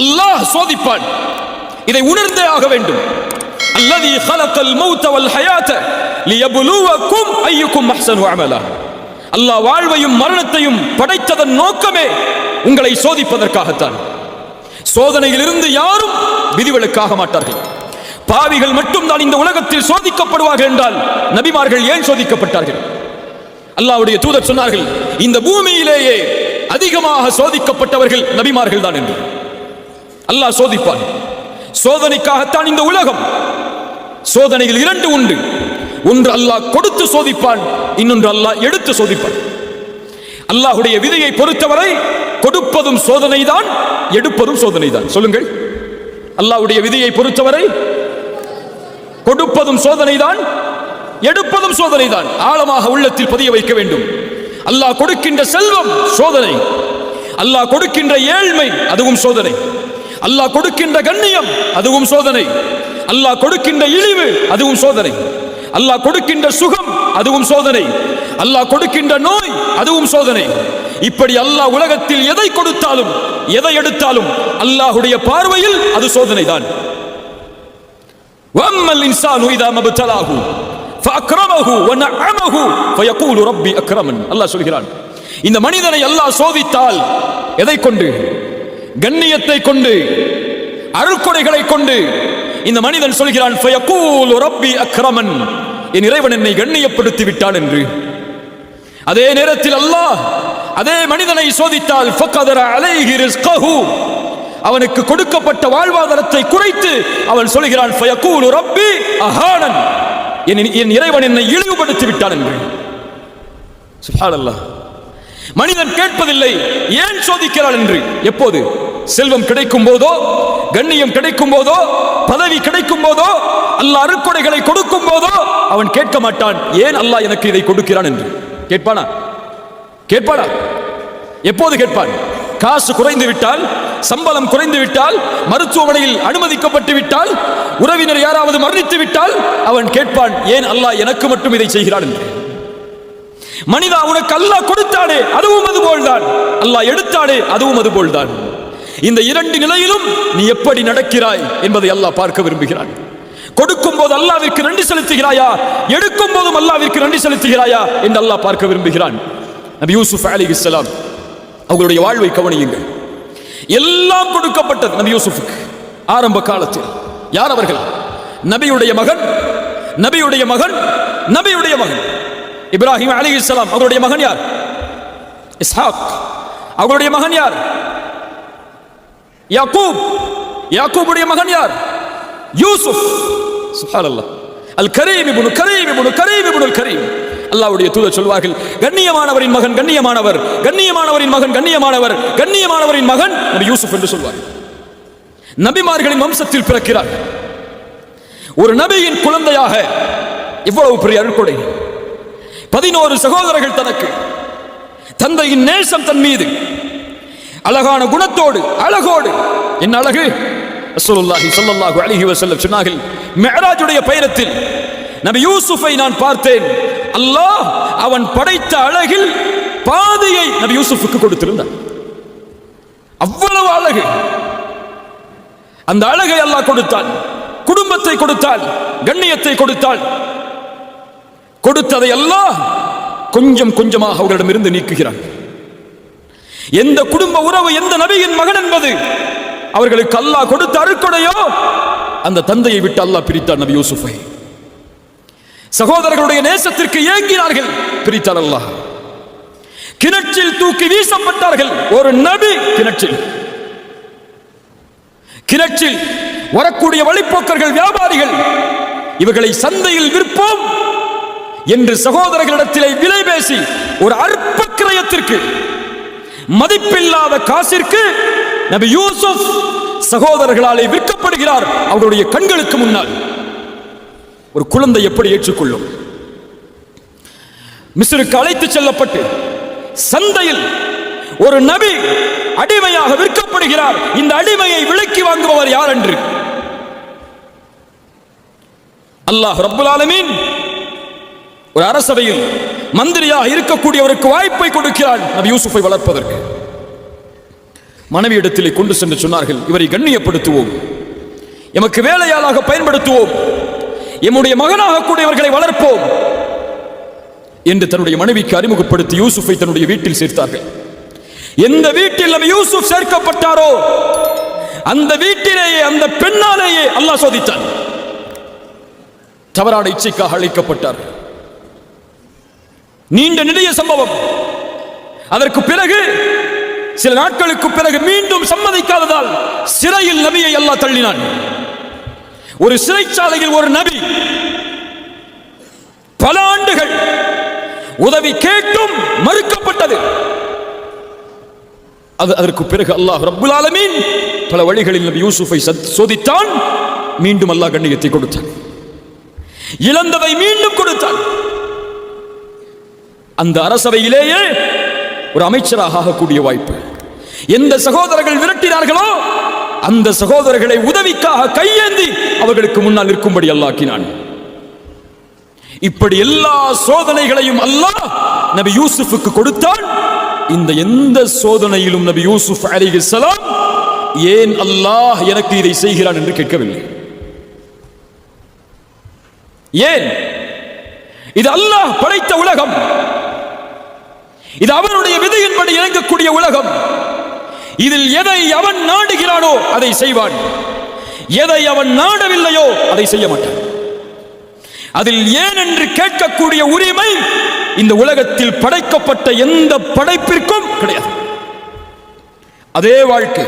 அல்லாஹ் சோதிப்பான். இதை உணர்ந்தே ஆக வேண்டும். அல்லதி خلقல் மௌத வல் ஹயாத லியப்லுவக்கும் அய்யுக்கும் அஹ்ஸனு அமலா. அல்லாஹ் வாழ்வையும் மரணத்தையும் படைத்ததன் நோக்கமே உங்களை சோதிப்பதற்காகத்தான். சோதனையிலிருந்து யாரும் விதிவிலக்காக மாட்டார்கள். பாவிகள் மட்டும்தான் இந்த உலகத்தில் சோதிக்கப்படுவார்கள் என்றால் நபிமார்கள் ஏன் சோதிக்கப்பட்டார்கள்? அல்லாஹ்வுடைய தூதர் சொன்னார்கள், இந்த பூமியிலேயே அதிகமாக சோதிக்கப்பட்டவர்கள் நபிமார்கள் தான் என்று. அல்லாஹ் சோதிப்பான். சோதனைக்காகத்தான் இந்த உலகம். சோதனைகள் இரண்டு உண்டு. ஒன்று அல்லாஹ் கொடுத்து சோதிப்பான், இன்னொன்று அல்லாஹ் எடுத்து சோதிப்பான். அல்லாஹ்வுடைய விதியை பொறுத்தவரை கொடுப்பதும் சோதனைதான், எடுப்பதும் சோதனைதான். சொல்லுங்கள், அல்லாஹ்வுடைய விதியை பொறுத்தவரை கொடுப்பதும் சோதனைதான், எடுப்பதும் சோதனைதான். ஆழமாக உள்ளத்தில் பதிய வைக்க வேண்டும். அல்லாஹ் கொடுக்கின்ற செல்வம் சோதனை, அல்லாஹ் கொடுக்கின்ற ஏழ்மை அதுவும் சோதனை, அல்லாஹ் கொடுக்கின்ற கண்ணியம் அதுவும் சோதனை, அல்லாஹ் கொடுக்கின்ற இழிவு அதுவும் சோதனை, அல்லாஹ் கொடுக்கின்ற சுகம் அதுவும் சோதனை, அல்லாஹ் கொடுக்கின்ற நோய் அதுவும் சோதனை. இப்படி அல்லாஹ் உலகத்தில் எதை கொடுத்தாலும் எதை எடுத்தாலும் அல்லாஹ்வுடைய பார்வையில் அது சோதனைதான். வம்மல் இன்சானு இதா மப்தலாஹு ஃபஅக்ரமஹு வநஅமஹு ஃபயகூலு ரப்பி அக்ரமன். அல்லாஹ் சொல்கிறான், இந்த மனிதனை அல்லாஹ் சோதித்தால் எதை கொண்டு? கண்ணியத்தை கொண்டு, அருள்கொடைகளை கொண்டு. இந்த மனிதன் சொல்கிறான், ஃபயகூலு ரப்பி அக்ரமன், என் இறைவன் என்னை கண்ணியப்படுத்தி விட்டான் என்று. அதே நேரத்தில் அல்லாஹ் அதே மனிதனை சோதித்தால் ஃபகதர அலைஹி ரிஸ்கஹு, அவனுக்கு கொடுக்கப்பட்ட வாழ்வாதாரத்தை குறைத்து அவன் சொல்கிறான், ஃபயகூலு ரப்பி அஹானன், என் இறைவன் என்னை இழிவுபடுத்தி விட்டான் என்று. சுப்ஹானல்லாஹ். மனிதன் கேட்பதில்லை ஏன் சோதிக்கிறான் என்று. எப்போது? செல்வம் கிடைக்கும் போதோ, கண்ணியம் கிடைக்கும் போதோ, பதவி கிடைக்கும் போதோ, அல்லாஹ் அருட்கொடைகளை கொடுக்கும் போதோ அவன் கேட்க மாட்டான், ஏன் அல்லாஹ் எனக்கு இதை கொடுக்கிறான் என்று. கேட்பானா? கேட்பானா? எப்போது கேட்பான்? காசு குறைந்து விட்டால், சம்பளம் குறைந்து விட்டால், மருத்துவமனையில் அனுமதிக்கப்பட்டு விட்டால், உறவினர் யாராவது மரணித்து விட்டால் அவன் கேட்பான், ஏன் அல்லாஹ் எனக்கு மட்டும் இதை செய்கிறான் என்று. மனிதா, உனக்கு அல்லாஹ் கொடுத்தானே அதுவும் அதுபோல்தான், அல்லாஹ் எடுத்தானே அதுவும் அதுபோல்தான். இந்த இரண்டு நிலையிலும் நீ எப்படி நடக்கிறாய் என்பதை அல்லாஹ் பார்க்க விரும்புகிறான். கொடுக்கும் போது அல்லாஹ்விற்கு நன்றி செலுத்துகிறாயா, எடுக்கும் போதும் அல்லாஹ்விற்கு நன்றி செலுத்துகிறாயா என்று அல்லாஹ் பார்க்க விரும்புகிறான். நபி யூசுப் அலைஹிஸ்ஸலாம் அவர்களுடைய வாழ்வை கவனியுங்கள். எல்லாம் கொடுக்கப்பட்டது நபி யூசுஃபுக்கு ஆரம்ப காலத்தில். யார் அவர்கள்? நபியுடைய மகன், நபியுடைய மகன், நபியுடைய மகன் இப்ராஹிம் அலைஹிஸ்ஸலாம். அவருடைய மகன் யார்? இஸ்ஹாக். அவருடைய மகன் யார்? யாக்கூப். யாக்கூபுடைய மகன் யார்? யூசுப். சுப்ஹானல்லாஹ். அல் கரீம் இப்னு கரீம் இப்னு கரீம் இப்னு அல் கரீம். அல்லாஹ்வுடைய தூதர் சொல்வார்கள், கண்ணியமானவரின் மகன் கண்ணியமானவர், கண்ணியமானவரின் மகன் கண்ணியமானவர், கண்ணியமானவரின் மகன் நபி யூசுப் என்று சொல்வார்கள். நபிமார்களின் வம்சத்தில் பிறக்கிறார். ஒரு நபியின் குழந்தையாக இவ்வளவு பெரிய அருட்கொடை. 11 சகோதரர்கள் தனக்கு. தந்தையின் நேசம் தன் மீது, அழகான குணத்தோடு, அழகோடு. என்ன அழகு! ரசூலுல்லாஹி ஸல்லல்லாஹு அலைஹி வஸல்லம் சொன்னார்கள், மிஅராஜுடைய பயணத்தில் நபி யூசுஃபை நான் பார்த்தேன். அல்லாஹ் அவன் படைத்த அழகில் பாதியை நபி யூசுஃபுக்கு கொடுத்திருந்தார். அவ்வளவு அழகு. அந்த அழகை அல்லாஹ் கொடுத்தான், குடும்பத்தை கொடுத்தான், கண்ணியத்தை கொடுத்தான். கொடுத்ததை அல்லாஹ் கொஞ்சம் கொஞ்சமாக அவர்களிடமிருந்து நீக்குகிறான். எந்த குடும்ப உறவு, எந்த நபியின் மகன் என்பது அவர்களுக்கு அல்லாஹ் கொடுத்த அருட்கொடையோ அந்த தந்தையை விட்டு அல்லாஹ் பிரித்தார் நபி யூசுஃபை. சகோதரர்களுடைய நேசத்திற்கு ஏங்கினார்கள், பிரித்தார் அல்லாஹ். கிணற்றில் தூக்கி வீசப்பட்டார்கள். ஒரு நபி கிணற்றில். கிணற்றில் வரக்கூடிய வழிப்போக்கர்கள், வியாபாரிகள், இவர்களை சந்தையில் விற்போம் என்று சகோதரர்களிடத்திலே விலை பேசி ஒரு அற்ப கிரயத்திற்கு, மதிப்பில்லாத காசிற்கு நபி யூசுப் சகோதரர்களாலே விற்கப்படுகிறார். அவருடைய கண்களுக்கு முன்னால். ஒரு குழந்தை எப்படி ஏற்றுக்கொள்ளும்? மிஸ்ருக்கு அழைத்து செல்லப்பட்டு சந்தையில் ஒரு நபி அடிமையாக விற்கப்படுகிறார். இந்த அடிமையை விலைக்கு வாங்குபவர் யார் என்று அல்லாஹ் ரப்புல் ஆலமீன் ஒரு அரசவையில் மந்திரியாக இருக்கக்கூடியவருக்கு வாய்ப்பை கொடுக்கிறான் நபி யூசுஃபை வளர்ப்பதற்கு. மனைவியிடத்திலே கொண்டு சென்று சொன்னார்கள், இவரை கண்ணியப்படுத்துவோம், எமக்கு வேலையாளாக பயன்படுத்துவோம், எம்முடைய மகனாக கூட இவர்களை வளர்ப்போம் என்று தன்னுடைய மனைவிக்கு அறிமுகப்படுத்தி யூசுஃபை தன்னுடைய வீட்டில் சேர்த்தார்கள். எந்த வீட்டில் நபி யூசுப் சேர்க்கப்பட்டாரோ அந்த வீட்டிலேயே அந்த பெண்ணாலேயே அல்லாஹ் சோதித்தான். தவறான இச்சைக்காக அழைக்கப்பட்டார். நீண்ட நெடிய சம்பவம். அதற்கு பிறகு சில நாட்களுக்கு பிறகு மீண்டும் சம்மதிக்காததால் சிறையில் நபியை அல்லாஹ் தள்ளினான். ஒரு சிறைச்சாலையில் ஒரு நபி பல ஆண்டுகள் உதவி கேட்டும் மறுக்கப்பட்டது. அதற்கு பிறகு அல்லாஹ் ரப்புல் ஆலமீன் பல வழிகளில் நபி யூசுஃபை சோதித்தான். மீண்டும் அல்லாஹ் கண்ணியத்தை கொடுத்தான். இழந்ததை மீண்டும் கொடுத்தான். அந்த அரசவையிலேயே ஒரு அமைச்சராக ஆகக்கூடிய வாய்ப்பு. எந்த சகோதரர்கள் விரட்டினார்களோ அந்த சகோதரர்களை உதவிக்காக கையேந்தி அவர்களுக்கு முன்னால் நிற்கும்படி அல்லாஹ்க்கினான். இப்படி எல்லா சோதனைகளையும் அல்லாஹ் நபி யூசுஃபுக்கு கொடுத்தான். இந்த எந்த சோதனையிலும் நபி யூசுப் அலைஹிஸ்ஸலாம் ஏன் அல்லாஹ் எனக்கு இதை செய்கிறான் என்று கேட்கவில்லை. ஏன்? இது அல்லாஹ் படைத்த உலகம், இது அவனுடைய விதியின்படி இறங்கக்கூடிய உலகம். இதில் எதை அவன் நாடுகிறானோ அதை செய்வான், எதை அவன் நாடவில்லையோ அதை செய்ய மாட்டான். அதில் ஏன் என்று கேட்கக்கூடிய உரிமை இந்த உலகத்தில் படைக்கப்பட்ட எந்த படைப்பிற்கும் கிடையாது. அதே வாழ்க்கை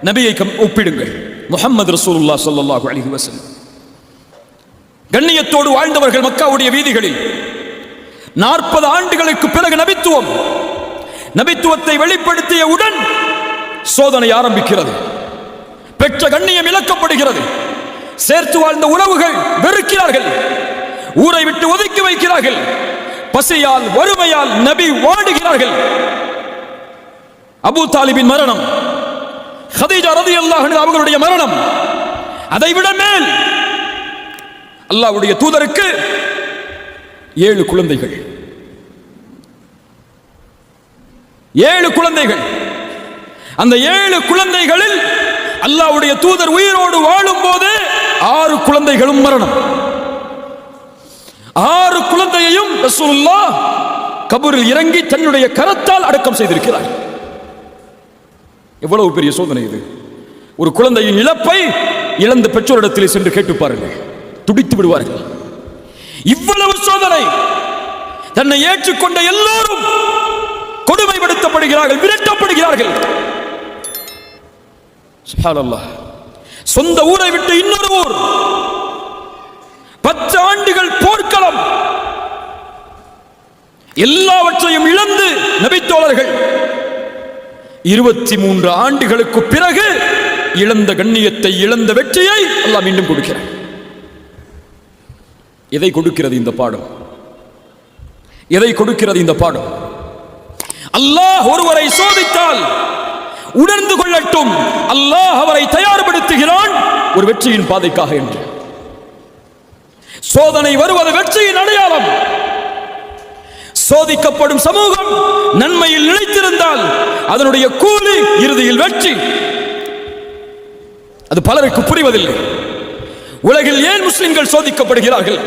நபியை ஒப்பிடுங்கள். முஹம்மது ரசூலுல்லாஹ் ஸல்லல்லாஹு அலைஹி வஸல்லம் கண்ணியத்தோடு வாழ்ந்தவர்கள் மக்காவுடைய வீதிகளில். 40 ஆண்டுகளுக்கு பிறகு நபித்துவத்தை வெளிப்படுத்தியவுடன் சோதனை ஆரம்பிக்கிறது. பெற்ற கண்ணியம் இழக்கப்படுகிறது. சேர்த்து வாழ்ந்த உறவுகள் வெறுக்கிறார்கள், ஊரை விட்டு ஒதுக்கி வைக்கிறார்கள். பசியால் வறுமையால் நபி வாடுகிறார்கள். அபூ தாலிபின் மரணம், கதீஜா ரலியல்லாஹு அன்ஹா அவர்களுடைய மரணம், அதைவிட மேல் அல்லாஹ்வுடைய தூதருக்கு 7 குழந்தைகள். 7 குழந்தைகள். அந்த 7 குழந்தைகளில் அல்லாஹ்வுடைய தூதர் உயிரோடு வாழும் போது 6 குழந்தைகளும் மரணம். 6 குழந்தையையும் ரசூலுல்லாஹ் கபரில் இறங்கி தன்னுடைய கரத்தால் அடக்கம் செய்திருக்கிறார். எவ்வளவு பெரிய சோதனை இது! ஒரு குழந்தையின் இழப்பை இழந்த பெற்றோரிடத்திலே சென்று கேட்டு பாருங்கள், துடித்து விடுவார்கள். இவ்வளவு சோதனை. தன்னை ஏற்றுக்கொண்ட எல்லோரும் கொடுமைப்படுத்தப்படுகிறார்கள், விரட்டப்படுகிறார்கள். சுப்ஹானல்லாஹ். சொந்த ஊரை விட்டு இன்னொரு ஊர், 10 ஆண்டுகள் போர்க்களம், எல்லாவற்றையும் இழந்து நபித்தோழர்கள் 23 ஆண்டுகளுக்கு பிறகு இழந்த கண்ணியத்தை, இழந்த வெற்றியை அல்லாஹ் மீண்டும் கொடுக்கிறார். எதை கொடுக்கிறது இந்த பாடம்? எதை கொடுக்கிறது இந்த பாடம்? அல்லாஹ் ஒருவரை சோதித்தால் உணர்ந்து கொள்ளட்டும், அல்லாஹ் அவரை தயார்படுத்துகிறான் ஒரு வெற்றியின் பாதைக்காக என்று. சோதனை வருவது வெற்றியின் அடையாளம். சோதிக்கப்படும் சமூகம் நன்மையில் நிலைத்திருந்தால் அதனுடைய கூலி இறுதியில் வெற்றி. அது பலருக்கு புரிவதில்லை. உலகில் ஏன் முஸ்லிம்கள் சோதிக்கப்படுகிறார்கள்?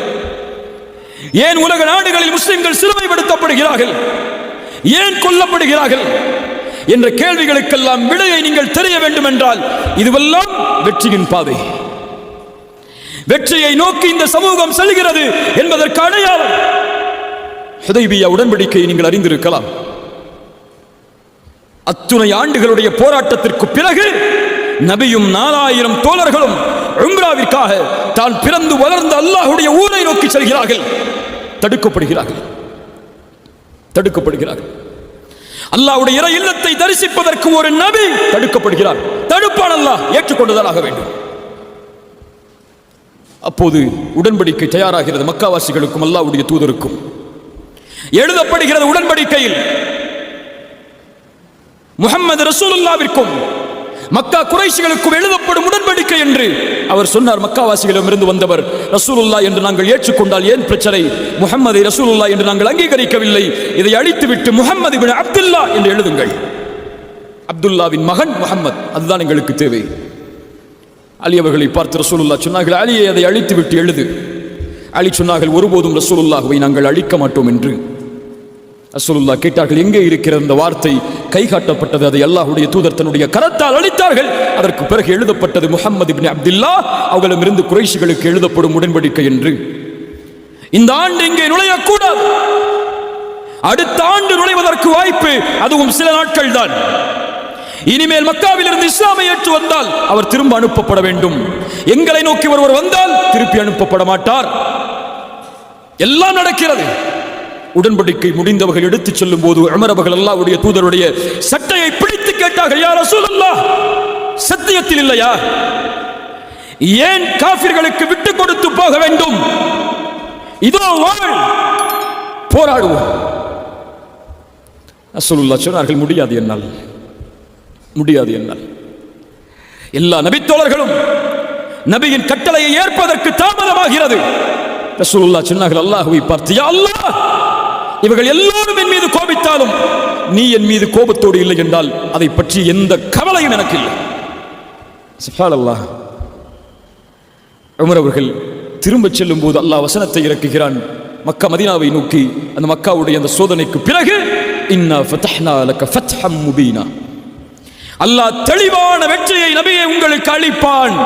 ஏன் உலக நாடுகளில் முஸ்லிம்கள் சிறுமைப்படுத்தப்படுகிறார்கள்? ஏன் கொல்லப்படுகிறார்கள் என்ற கேள்விகளுக்கெல்லாம் விடையை நீங்கள் தெரிய வேண்டும் என்றால் இதுவெல்லாம் வெற்றியின் பாதை. வெற்றியை நோக்கி இந்த சமூகம் செல்கிறது என்பதற்கு அடையாளம் ஹுதைபியா உடன்படிக்கையை நீங்கள் அறிந்திருக்கலாம். அத்துணை ஆண்டுகளுடைய போராட்டத்திற்கு பிறகு நபியும் 4000 தோழர்களும் உம்ராவிற்காக தான் பிறந்து வளர்ந்த அல்லாஹ்வுடைய ஊரை நோக்கி செல்கிறார்கள். தடுக்கப்படுகிறார்கள். அல்லாஹ்வுடைய இறை இல்லத்தை தரிசிப்பதற்கு ஒரு நபி தடுக்கப்படுகிறார். தடுப்பான் அல்லாஹ், ஏற்றுக்கொண்டுதான் ஆக வேண்டும். அப்போது உடன்படிக்கை தயாராகிறது. மக்காவாசிகளுக்கும் அல்லாஹ்வுடைய தூதருக்கும் எழுதப்படுகிறது. உடன்படிக்கையில் முஹம்மது ரசூலுல்லாஹ்விற்கும் மக்கா குறைஷிகளுக்கும் எழுதப்படும் உடன்படிக்கை என்று அவர் சொன்னார். மக்காவாசிகளிடமிருந்து வந்தவர் ரசூலுல்லாஹ் என்று நாங்கள் ஏற்றுக்கொண்டால் ஏன் பிரச்சனை? முஹம்மதை ரசூலுல்லாஹ் என்று நாங்கள் அங்கீகரிக்கவில்லை. இதை அழித்துவிட்டு முஹம்மது இப்னு அப்துல்லாஹ் என்று எழுதுங்கள். அப்துல்லாவின் மகன் முஹம்மத், அதுதான் எங்களுக்கு தேவை. அலி அவர்களை பார்த்து ரசூலுல்லாஹ் சொன்னார்கள், அலியை அதை அழித்து விட்டு எழுது. அலி சொன்னார்கள், ஒருபோதும் ரசூலுல்லாஹ்வை நாங்கள் அழிக்க மாட்டோம் என்று. ரசூலுல்லாஹ் கேட்டார்கள், எங்கே இருக்கிற அந்த வார்த்தை? கை காட்டப்பட்டது. அதை அல்லாஹ்வுடைய தூதர் தன்னுடைய கரத்தால் அழித்தார்கள். அதற்கு பிறகு எழுதப்பட்டது முஹம்மது இப்னு அப்துல்லா அவர்களிடமிருந்து குறைஷிகளுக்கு எழுதப்படும் உடன்படிக்கை என்று. இந்த ஆண்டு இங்கே நுழையக்கூடாது, அடுத்த ஆண்டு நுழைவதற்கு வாய்ப்பு, அதுவும் சில நாட்கள் தான். இனிமேல் மக்காவில் இருந்து இஸ்லாமை ஏற்று வந்தால் அவர் திரும்ப அனுப்பப்பட வேண்டும். எங்களை நோக்கி ஒருவர் வந்தால் திருப்பி அனுப்பப்பட மாட்டார். எல்லாம் நடக்கிறது. உடன்படிக்கை முடிந்தவர்கள் எடுத்துச் செல்லும் போது உமர் அவர்கள் அல்லாஹ்வுடைய தூதருடைய சட்டையை பிடித்து கேட்டார்கள், யா ரசூலல்லாஹ், சத்தியத்தில் இல்லையா? ஏன் காஃபிர்களுக்கு விட்டு கொடுத்து போக வேண்டும்? இதோ வாழ், போராடுவோம். ரசூலுல்லாஹ் சொன்னார்கள், முடியாது என்னால், முடியாது என்னால். எல்லா நபித்தோழர்களும் நபியின் கட்டளையை ஏற்பதற்கு தாமதமாகிறது. ரசூலுல்லாஹ் சொன்னார்கள், அல்லாஹ்வை பார்த்து, யா அல்லாஹ், இவர்கள் எல்லோரும் என் மீது கோபித்தாலும் நீ என் மீது கோபத்தோடு இல்லை என்றால் அதை பற்றி எந்த கவலையும் எனக்கு இல்லை. சுப்ஹானல்லாஹ். உமர் அவர்கள் திரும்ப செல்லும் போது அல்லாஹ் வசனத்தை இறக்குகிறான் மக்கா மதீனாவை நோக்கி. அந்த மக்காவுடைய அந்த சோதனைக்கு பிறகு, இன்னா ஃபதஹ்னா லக ஃபத்ஹம் முபீனா, அல்லாஹ் தெளிவான வெற்றியை நபியே உங்களுக்கு அளிப்பான்.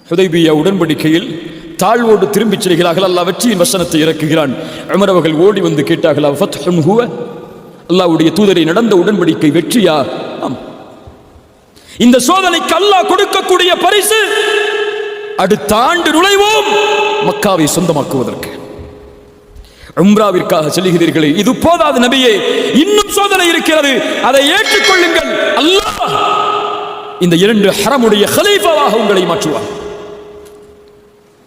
ஹுதைபியா உடன்படிக்கையில் தாழ்வோடு திரும்பிச் செல்கிறார்கள். அல்லாஹ் வெற்றியின் வசனத்தை இறக்குகிறான். உமர் அவர்கள் ஓடி வந்து கேட்டார்கள், ஃபத்ஹுன் ஹுவ, அல்லாஹ்வுடைய தூதரை நடந்த உடன்படிக்கை வெற்றியா? ஆம். இந்த சோதனைக்கு அல்லாஹ் கொடுக்கக்கூடிய பரிசு, அடுத்த ஆண்டு நுழைவோம் மக்காவை சொந்தமாக்குவதற்கு. உம்ராவிற்காக செல்கிறீர்களே, இது போதாது நபியே, இன்னும் சோதனை இருக்கிறது, அதை ஏற்றுக்கொள்ளுங்கள். அல்லாஹ் இந்த 2 ஹரமுடைய கலீஃபாவாக உங்களை மாற்றுவார்.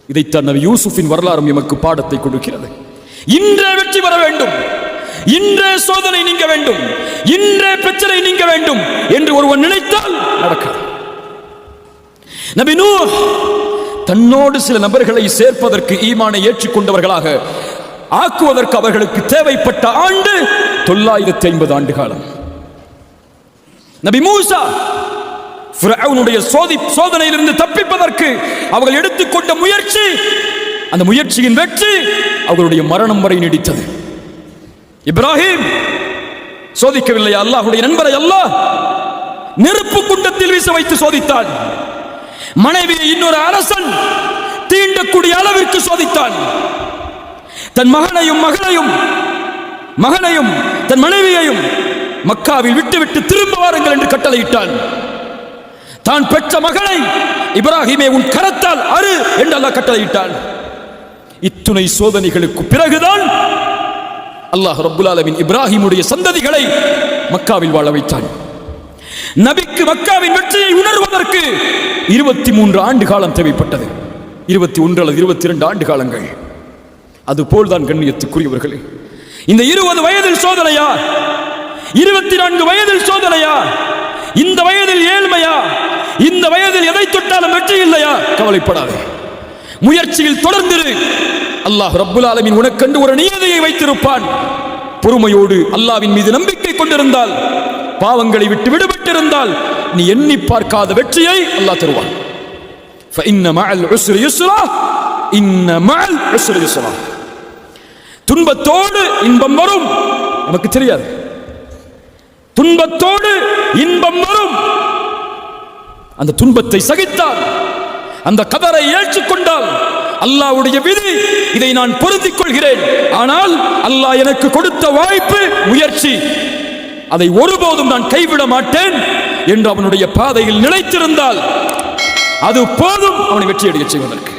இதைத்தான் நபி யூசுஃபின் வரலாறும் எமக்கு பாடத்தை கொடுக்கிறது. இன்றே வெற்றி பெற வேண்டும், இன்றே சோதனை நீங்க வேண்டும், இன்றே பிரச்சனை நீங்க வேண்டும் என்று ஒருவன் நினைத்தால் நடக்காது. நபி நூஹ் தன்னோடு சில நபர்களை சேர்ப்பதற்கு, ஈமானை ஏற்றுக்கொண்டவர்களாக ஆக்குவதற்கு அவர்களுக்கு தேவைப்பட்ட ஆண்டு 950 ஆண்டு காலம். நபி மூசா ஃபிரௌனுடைய சோதனையிலிருந்து தப்பிப்பதற்கு அவர்கள் எடுத்துக்கொண்ட முயற்சி, அந்த முயற்சியின் வெற்றி அவர்களுடைய மரணம் வரை நீடித்தது. இப்ராஹிம் சோதிக்கவில்லையா அல்லாஹ்வுடைய நண்பரை? அல்லாஹ் நெருப்பு குண்டத்தில் வீச வைத்து சோதித்தான். மனைவியை இன்னொரு அரசன் தீண்டக்கூடிய அளவிற்கு சோதித்தான். தன் மகனையும் தன் மனைவியையும் மக்காவில் விட்டுவிட்டு திரும்ப வாருங்கள் என்று கட்டளையிட்டான். தான் பெற்ற மகனை, இப்ராஹிமே உன் கரத்தால் அறு என்று அல்லாஹ் கட்டளையிட்டான். இத்துணை சோதனைகளுக்கு பிறகுதான் அல்லாஹ் ரப்புல் ஆலமீன் இப்ராஹிமுடைய சந்ததிகளை மக்காவில் வாழ வைத்தான். நபிக்கு மக்காவின் வெற்றியை உணர்வதற்கு 23 ஆண்டு காலம் தேவைப்பட்டது. 21 அல்லது 22 ஆண்டு காலங்கள். அதுபோல்தான் கண்ணியத்துக்குரியவர்களே, இந்த 20 வயதில் சோதனையா, 24 வயதில் சோதனையா, இந்த வயதில் ஏழ்மையா, இந்த வயதில் எதை தொட்டாலும் வெற்றி இல்லையா? கவலைப்படாதே, முயற்சியில் தொடர்ந்திரு. அல்லாஹ் ரப்புல் ஆலமீன் உனக்கென்று ஒரு நியதியை வைத்திருப்பான். பொறுமையோடு அல்லாஹ்வின் மீது நம்பிக்கை கொண்டிருந்தால், பாவங்களை விட்டு விடுபட்டிருந்தால், நீ எண்ணி பார்க்காத வெற்றியை அல்லாஹ் தருவான். ஃபஇன்ன மஅல் உஸ்ரி யுஸ்ரா, இன்ன மஅல் உஸ்ரி யுஸ்ரா. துன்பத்தோடு இன்பம் வரும், நமக்கு தெரியாது. துன்பத்தோடு இன்பம் வரும். அந்த துன்பத்தை சகித்தால், அந்த கதரை ஏற்றுக்கொண்டால், அல்லாஹ்வுடைய விதி, இதை நான் பொருந்திக் கொள்கிறேன், ஆனால் அல்லாஹ் எனக்கு கொடுத்த வாய்ப்பு, முயற்சி, அதை ஒருபோதும் நான் கைவிட மாட்டேன் என்று அவனுடைய பாதையில் நிலைத்திருந்தால், அது போதும் அவனை வெற்றி அடைய செய்வதற்கு.